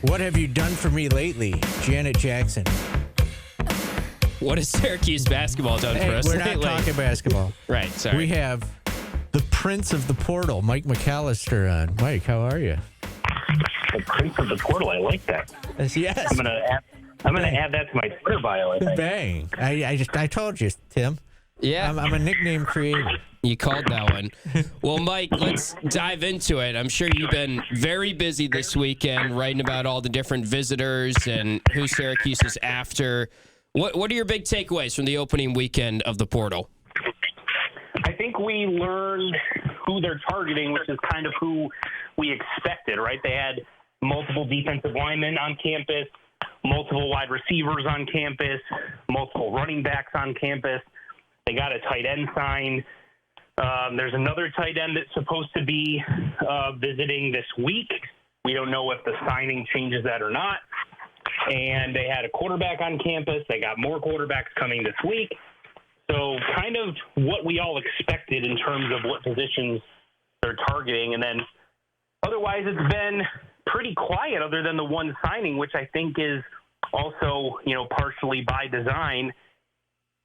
What have you done for me lately, Janet Jackson? What has Syracuse basketball done for us We're lately? not talking basketball. Right, sorry. We have the Prince of the Portal, Mike McAllister, on. Mike, how are you? The Prince of the Portal. I like that. Yes. I'm gonna add that to my Twitter bio. I think. Bang! I told you, Tim. Yeah. I'm a nickname creator. You called that one. Well, Mike, let's dive into it. I'm sure you've been very busy this weekend writing about all the different visitors and who Syracuse is after. What are your big takeaways from the opening weekend of the portal? I think we learned who they're targeting, which is kind of who we expected, right? They had multiple defensive linemen on campus, multiple wide receivers on campus, multiple running backs on campus. They got a tight end signed. There's another tight end that's supposed to be visiting this week. We don't know if the signing changes that or not. And they had a quarterback on campus. They got more quarterbacks coming this week. So kind of what we all expected in terms of what positions they're targeting. And then otherwise it's been pretty quiet other than the one signing, which I think is also, partially by design.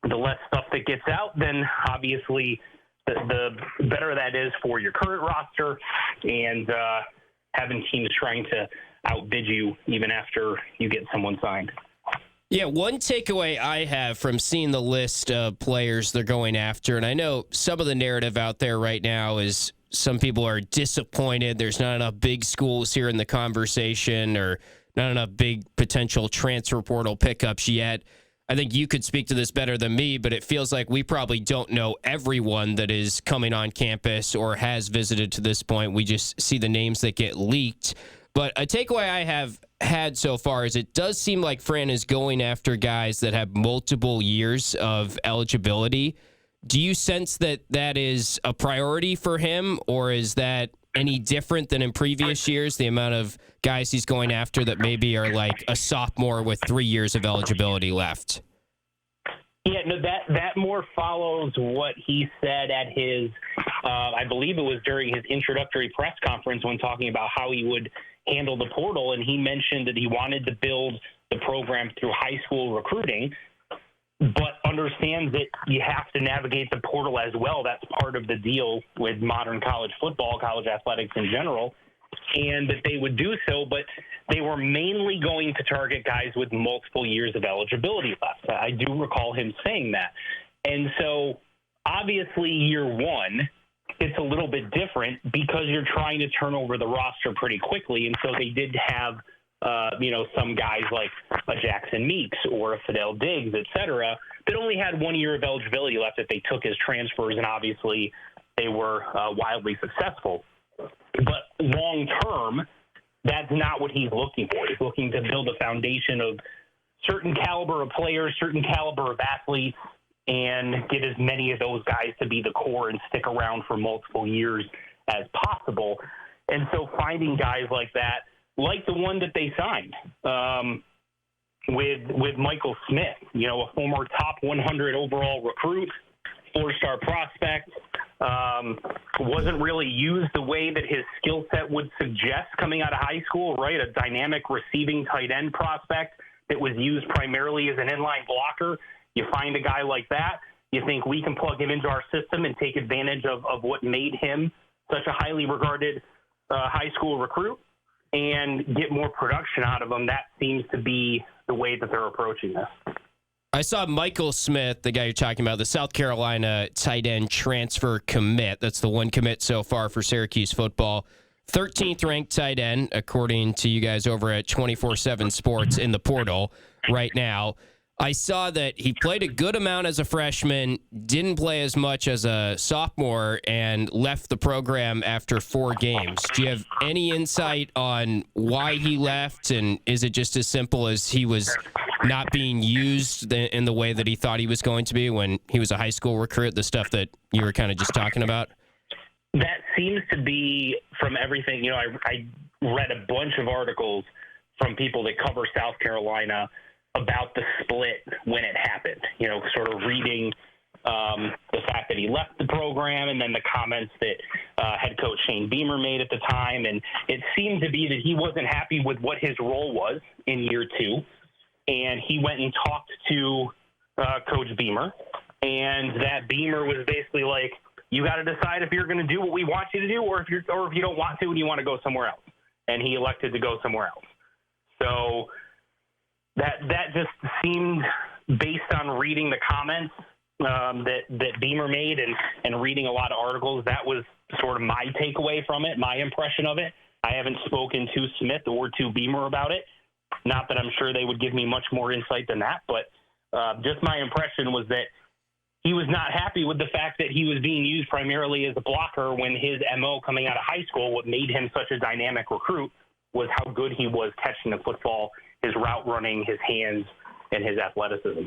The less stuff that gets out, then obviously the better that is for your current roster and having teams trying to outbid you even after you get someone signed. Yeah, one takeaway I have from seeing the list of players they're going after, and I know some of the narrative out there right now is some people are disappointed. There's not enough big schools here in the conversation or not enough big potential transfer portal pickups yet. I think you could speak to this better than me, but it feels like we probably don't know everyone that is coming on campus or has visited to this point. We just see the names that get leaked. But a takeaway I have had so far is it does seem like Fran is going after guys that have multiple years of eligibility. Do you sense that that is a priority for him, or is that any different than in previous years, the amount of guys he's going after that maybe are like a sophomore with 3 years of eligibility left? Yeah, no, that more follows what he said at his, I believe it was during his introductory press conference when talking about how he would handle the portal, and he mentioned that he wanted to build the program through high school recruiting, but understands that you have to navigate the portal as well. That's part of the deal with modern college football, college athletics in general, and that they would do so, but they were mainly going to target guys with multiple years of eligibility left. I do recall him saying that. And so obviously year one, it's a little bit different because you're trying to turn over the roster pretty quickly. And so they did have, some guys like a Jackson Meeks or a Fidel Diggs, et cetera, that only had 1 year of eligibility left that they took as transfers. And obviously they were wildly successful. But long term, that's not what he's looking for. He's looking to build a foundation of certain caliber of players, certain caliber of athletes, and get as many of those guys to be the core and stick around for multiple years as possible. And so finding guys like that, like the one that they signed with Michael Smith, a former top 100 overall recruit, 4-star prospect, wasn't really used the way that his skill set would suggest coming out of high school, right? A dynamic receiving tight end prospect that was used primarily as an inline blocker. You find a guy like that, you think we can plug him into our system and take advantage of what made him such a highly regarded high school recruit and get more production out of him. That seems to be the way that they're approaching this. I saw Michael Smith, the guy you're talking about, the South Carolina tight end transfer commit. That's the one commit so far for Syracuse football. 13th ranked tight end, according to you guys over at 24/7 Sports in the portal right now. I saw that he played a good amount as a freshman, didn't play as much as a sophomore, and left the program after 4 games. Do you have any insight on why he left, and is it just as simple as he was not being used in the way that he thought he was going to be when he was a high school recruit, the stuff that you were kind of just talking about? That seems to be from everything. I read a bunch of articles from people that cover South Carolina about the split when it happened, sort of reading the fact that he left the program, and then the comments that head coach Shane Beamer made at the time. And it seemed to be that he wasn't happy with what his role was in year 2. And he went and talked to Coach Beamer, and that Beamer was basically like, you got to decide if you're going to do what we want you to do, or if you don't want to and you want to go somewhere else. And he elected to go somewhere else. So that just seemed, based on reading the comments that Beamer made and reading a lot of articles, that was sort of my takeaway from it, my impression of it. I haven't spoken to Smith or to Beamer about it. Not that I'm sure they would give me much more insight than that, but just my impression was that he was not happy with the fact that he was being used primarily as a blocker when his MO coming out of high school, what made him such a dynamic recruit, was how good he was catching the football, his route running, his hands, and his athleticism.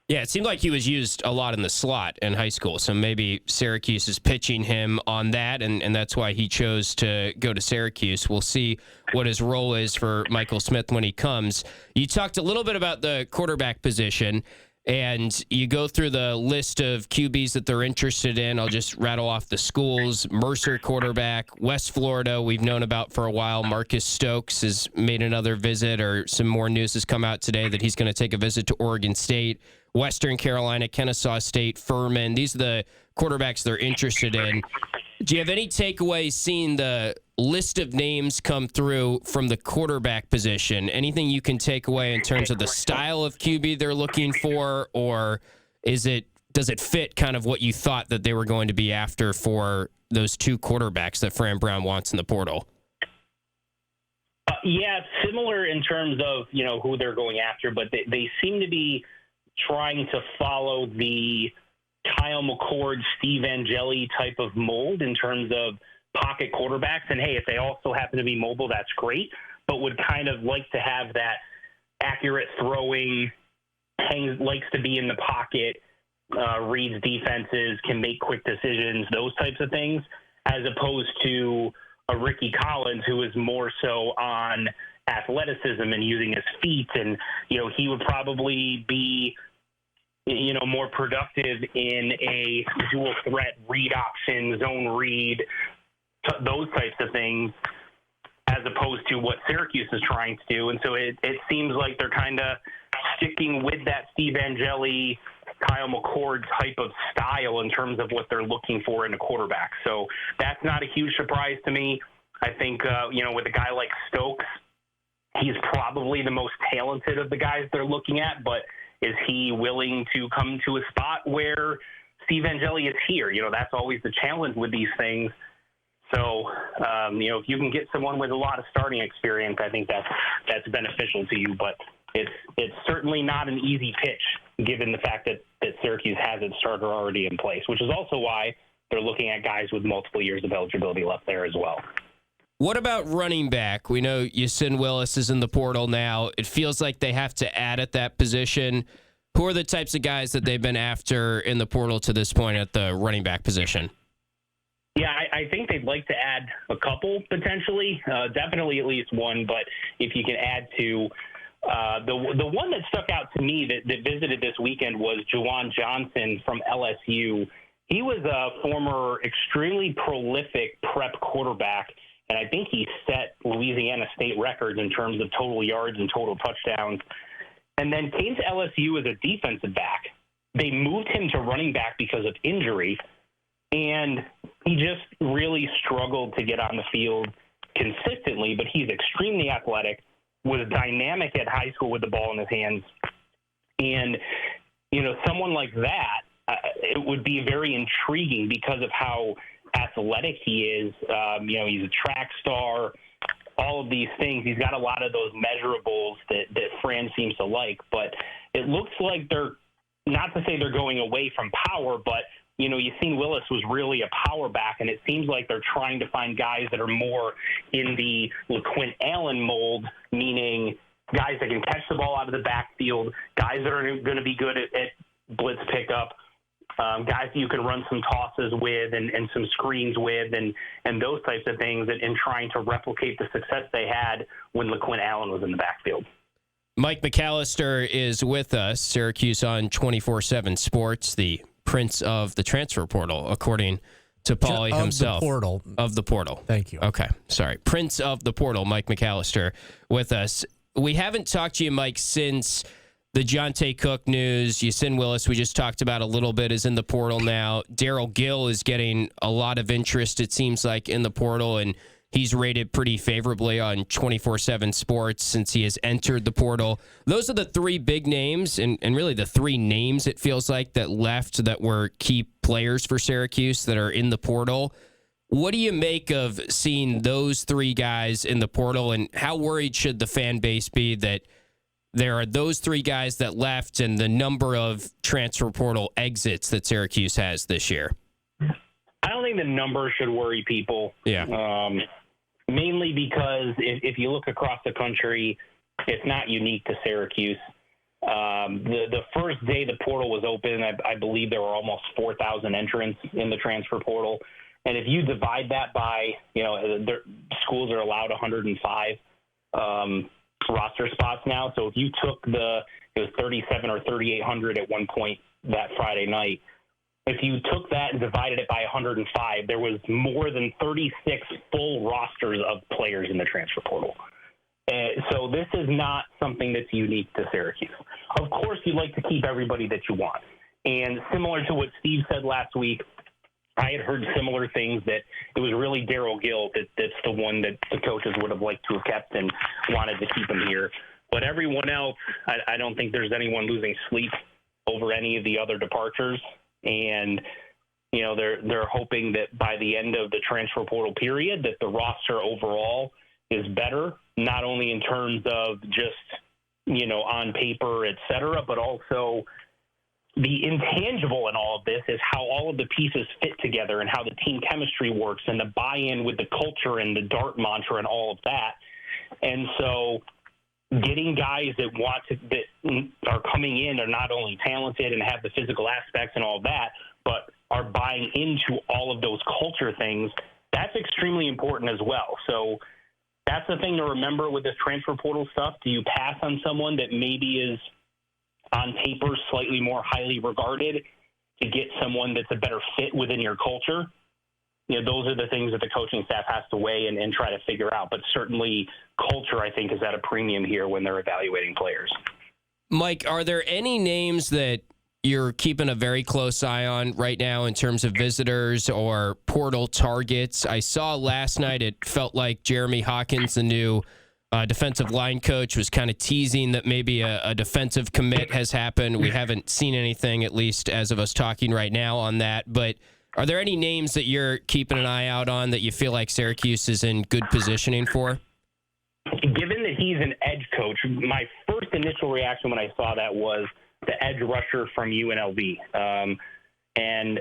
Yeah, it seemed like he was used a lot in the slot in high school, so maybe Syracuse is pitching him on that, and that's why he chose to go to Syracuse. We'll see what his role is for Michael Smith when he comes. You talked a little bit about the quarterback position, and you go through the list of QBs that they're interested in. I'll just rattle off the schools. Mercer quarterback, West Florida, we've known about for a while. Marcus Stokes has made another visit, or some more news has come out today that he's going to take a visit to Oregon State. Western Carolina, Kennesaw State, Furman. These are the quarterbacks they're interested in. Do you have any takeaways seeing the list of names come through from the quarterback position? Anything you can take away in terms of the style of QB they're looking for, or does it fit kind of what you thought that they were going to be after for those 2 quarterbacks that Fran Brown wants in the portal? Yeah, similar in terms of, who they're going after, but they seem to be trying to follow the Kyle McCord, Steve Angeli type of mold in terms of pocket quarterbacks. And, hey, if they also happen to be mobile, that's great, but would kind of like to have that accurate throwing, likes to be in the pocket, reads defenses, can make quick decisions, those types of things, as opposed to a Ricky Collins who is more so on athleticism and using his feet. And, he would probably be, more productive in a dual threat read option, zone read, those types of things, as opposed to what Syracuse is trying to do. And so it seems like they're kind of sticking with that Steve Angeli, Kyle McCord type of style in terms of what they're looking for in a quarterback. So that's not a huge surprise to me. I think, with a guy like Stokes, he's probably the most talented of the guys they're looking at, but is he willing to come to a spot where Steve Angeli is here? That's always the challenge with these things. So, if you can get someone with a lot of starting experience, I think that's beneficial to you. But it's certainly not an easy pitch, given the fact that Syracuse has its starter already in place, which is also why they're looking at guys with multiple years of eligibility left there as well. What about running back? We know Yasin Willis is in the portal now. It feels like they have to add at that position. Who are the types of guys that they've been after in the portal to this point at the running back position? Yeah, I think they'd like to add a couple potentially, definitely at least one. But if you can add to the one that stuck out to me that visited this weekend was Juwan Johnson from LSU. He was a former extremely prolific prep quarterback, and I think he set Louisiana State records in terms of total yards and total touchdowns, and then came to LSU as a defensive back. They moved him to running back because of injury, and he just really struggled to get on the field consistently, but he's extremely athletic, was dynamic at high school with the ball in his hands. And, someone like that, it would be very intriguing because of how athletic he is. He's a track star, all of these things. He's got a lot of those measurables that Fran seems to like, but it looks like they're, not to say they're going away from power, but Yasin Willis was really a power back, and it seems like they're trying to find guys that are more in the LaQuint Allen mold, meaning guys that can catch the ball out of the backfield, guys that are going to be good at blitz pickup, guys that you can run some tosses with and some screens with and those types of things, and trying to replicate the success they had when LaQuint Allen was in the backfield. Mike McAllister is with us, Syracuse on 24/7 Sports, the prince of the transfer portal, according to Paulie himself. Of the portal. Thank you. Okay, sorry. Prince of the portal, Mike McAllister, with us. We haven't talked to you, Mike, since the Jonte Cook news. Yasin Willis, we just talked about a little bit, is in the portal now. Daryl Gill is getting a lot of interest, it seems like, in the portal, and he's rated pretty favorably on 24/7 Sports since he has entered the portal. Those are the three big names, and really the three names, it feels like, that left that were key players for Syracuse that are in the portal. What do you make of seeing those three guys in the portal, and how worried should the fan base be that there are those three guys that left and the number of transfer portal exits that Syracuse has this year? I don't think the number should worry people. Yeah. Mainly because if you look across the country, it's not unique to Syracuse. The first day the portal was open, I believe there were almost 4,000 entrants in the transfer portal. And if you divide that by, schools are allowed 105 roster spots now. So if you took it was 37 or 3,800 at one point that Friday night. If you took that and divided it by 105, there was more than 36 full rosters of players in the transfer portal. So this is not something that's unique to Syracuse. Of course, you'd like to keep everybody that you want. And similar to what Steve said last week, I had heard similar things, that it was really Daryl Gill that's the one that the coaches would have liked to have kept and wanted to keep him here. But everyone else, I don't think there's anyone losing sleep over any of the other departures. And, they're hoping that by the end of the transfer portal period that the roster overall is better, not only in terms of just, on paper, et cetera, but also the intangible in all of this is how all of the pieces fit together and how the team chemistry works and the buy-in with the culture and the DART mantra and all of that. And so getting guys that are coming in are not only talented and have the physical aspects and all of that, but are buying into all of those culture things, that's extremely important as well. So that's the thing to remember with this transfer portal stuff. Do you pass on someone that maybe is on paper slightly more highly regarded to get someone that's a better fit within your culture? Those are the things that the coaching staff has to weigh and try to figure out. But certainly culture, I think, is at a premium here when they're evaluating players. Mike, are there any names that you're keeping a very close eye on right now in terms of visitors or portal targets? I saw last night it felt like Jeremy Hawkins, the new defensive line coach, was kind of teasing that maybe a defensive commit has happened. We haven't seen anything, at least as of us talking right now, on that. But are there any names that you're keeping an eye out on that you feel like Syracuse is in good positioning for? Given that he's an edge coach, my first initial reaction when I saw that was the edge rusher from UNLV. And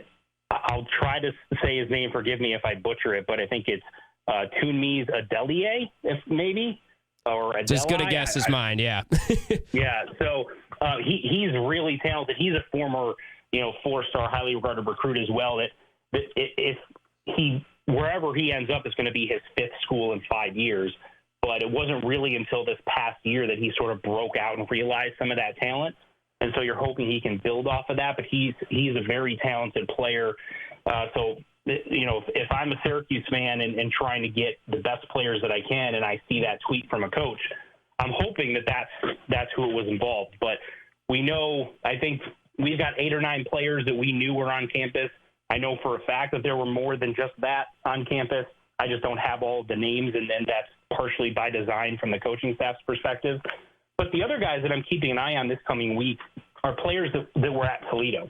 I'll try to say his name, forgive me if I butcher it, but I think it's Tunmise Adelie, if maybe. Or it's as good a guess as mine, yeah. Yeah, so he's really talented. He's a former, four-star, highly regarded recruit as well. That if he, wherever he ends up, is going to be his fifth school in 5 years. But it wasn't really until this past year that he sort of broke out and realized some of that talent. And so you're hoping he can build off of that. But he's a very talented player. So if I'm a Syracuse fan and trying to get the best players that I can, and I see that tweet from a coach, I'm hoping that's who it was involved. But we know, I think we've got 8 or 9 players that we knew were on campus. I know for a fact that there were more than just that on campus. I just don't have all of the names, and then that's partially by design from the coaching staff's perspective. But the other guys that I'm keeping an eye on this coming week are players that were at Toledo.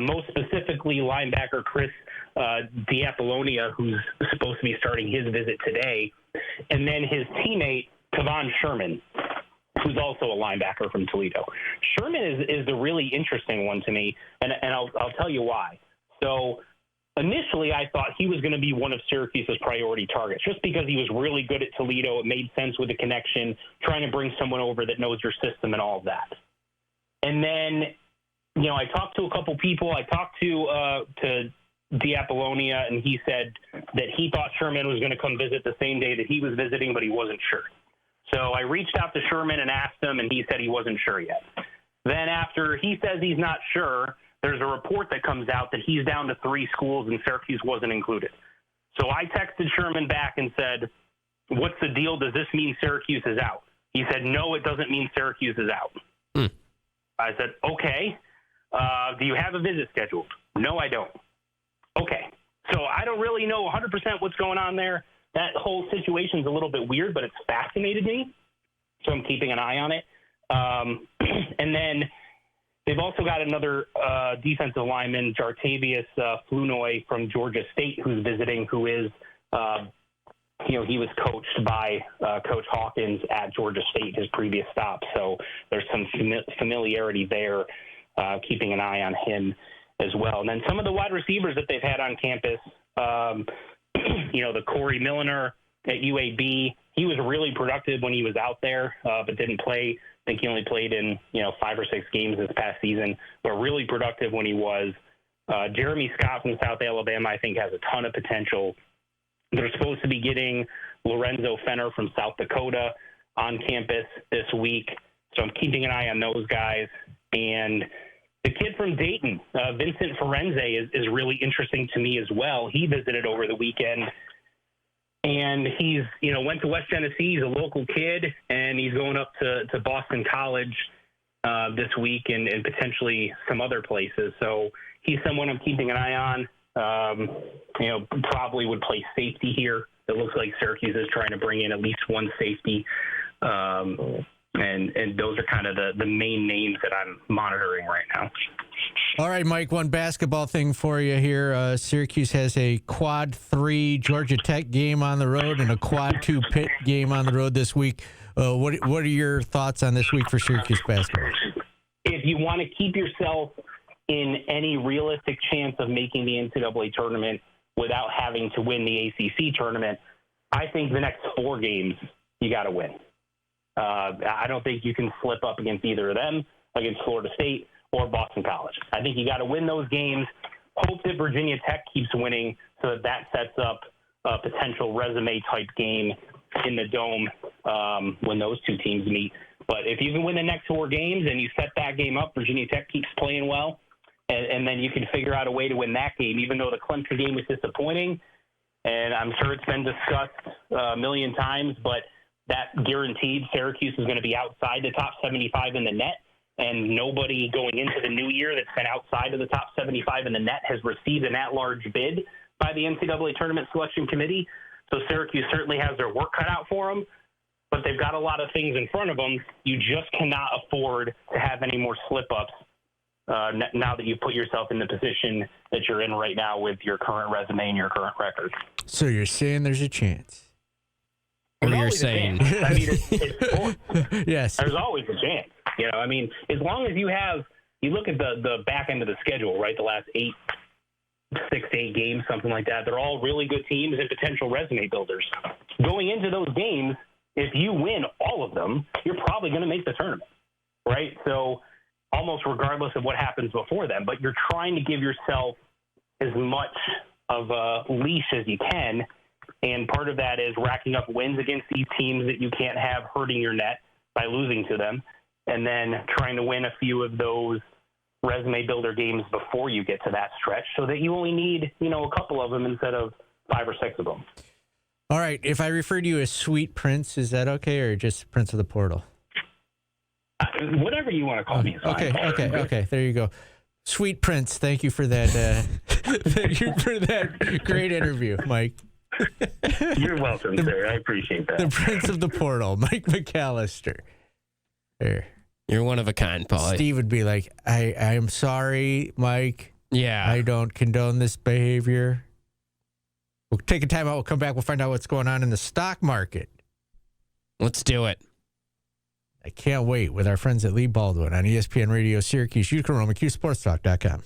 Most specifically, linebacker Chris D'Apollonia, who's supposed to be starting his visit today, and then his teammate, Kavon Sherman, who's also a linebacker from Toledo. Sherman is the really interesting one to me, and I'll tell you why. So initially, I thought he was going to be one of Syracuse's priority targets, just because he was really good at Toledo. It made sense with the connection, trying to bring someone over that knows your system and all of that. And then, I talked to a couple people. I talked to D'Apollonia, and he said that he thought Sherman was going to come visit the same day that he was visiting, but he wasn't sure. So I reached out to Sherman and asked him, and he said he wasn't sure yet. Then after he says he's not sure, there's a report that comes out that he's down to 3 schools and Syracuse wasn't included. So I texted Sherman back and said, what's the deal? Does this mean Syracuse is out? He said, no, it doesn't mean Syracuse is out. I said, okay. Do you have a visit scheduled? No, I don't. Okay. So I don't really know 100% what's going on there. That whole situation's a little bit weird, but it's fascinated me. So I'm keeping an eye on it. And then they've also got another defensive lineman, Jartavius Flournoy from Georgia State, who's visiting, who is, he was coached by Coach Hawkins at Georgia State, his previous stop. So there's some familiarity there, keeping an eye on him as well. And then some of the wide receivers that they've had on campus, the Corey Milliner at UAB, he was really productive when he was out there, but didn't play. I think he only played in, 5 or 6 games this past season, but really productive when he was. Jeremy Scott from South Alabama, I think, has a ton of potential. They're supposed to be getting Lorenzo Fenner from South Dakota on campus this week, so I'm keeping an eye on those guys. And the kid from Dayton, Vincent Ferenze, is really interesting to me as well. He visited over the weekend, and he's, went to West Genesee. He's a local kid, and he's going up to Boston College this week and potentially some other places. So he's someone I'm keeping an eye on. Probably would play safety here. It looks like Syracuse is trying to bring in at least one safety. And those are kind of the main names that I'm monitoring right now. All right, Mike, one basketball thing for you here. Syracuse has a quad 3 Georgia Tech game on the road and a quad 2 Pitt game on the road this week. What are your thoughts on this week for Syracuse basketball? If you want to keep yourself in any realistic chance of making the NCAA tournament without having to win the ACC tournament, I think the next 4 games you got to win. I don't think you can slip up against either of them, against Florida State or Boston College. I think you got to win those games, hope that Virginia Tech keeps winning so that sets up a potential resume-type game in the Dome when those 2 teams meet. But if you can win the next 4 games and you set that game up, Virginia Tech keeps playing well, and then you can figure out a way to win that game, even though the Clemson game was disappointing. And I'm sure it's been discussed a million times, but that guaranteed Syracuse is going to be outside the top 75 in the net, and nobody going into the new year that's been outside of the top 75 in the net has received an at-large bid by the NCAA Tournament Selection Committee. So Syracuse certainly has their work cut out for them, but they've got a lot of things in front of them. You just cannot afford to have any more slip-ups now that you've put yourself in the position that you're in right now with your current resume and your current record. So you're saying there's a chance? What you're saying? I mean, it's sports. Yes. There's always a chance. As long as you look at the back end of the schedule, right? The last 6 to 8 games, something like that. They're all really good teams and potential resume builders. Going into those games, if you win all of them, you're probably going to make the tournament, right? So almost regardless of what happens before them, but you're trying to give yourself as much of a leash as you can. And part of that is racking up wins against these teams that you can't have hurting your net by losing to them, and then trying to win a few of those resume builder games before you get to that stretch so that you only need, a couple of them instead of 5 or 6 of them. All right. If I refer to you as Sweet Prince, is that okay, or just Prince of the Portal? Whatever you want to call me is fine. Okay. There you go. Sweet Prince, thank you for that. Thank you for that great interview, Mike. You're welcome, sir. I appreciate that. The Prince of the Portal, Mike McAllister. There. You're one of a kind, Paulie. Steve would be like, I am sorry, Mike. Yeah. I don't condone this behavior. We'll take a time out. We'll come back. We'll find out what's going on in the stock market. Let's do it. I can't wait with our friends at Lee Baldwin on ESPN Radio Syracuse. You can roam at QSportsTalk.com.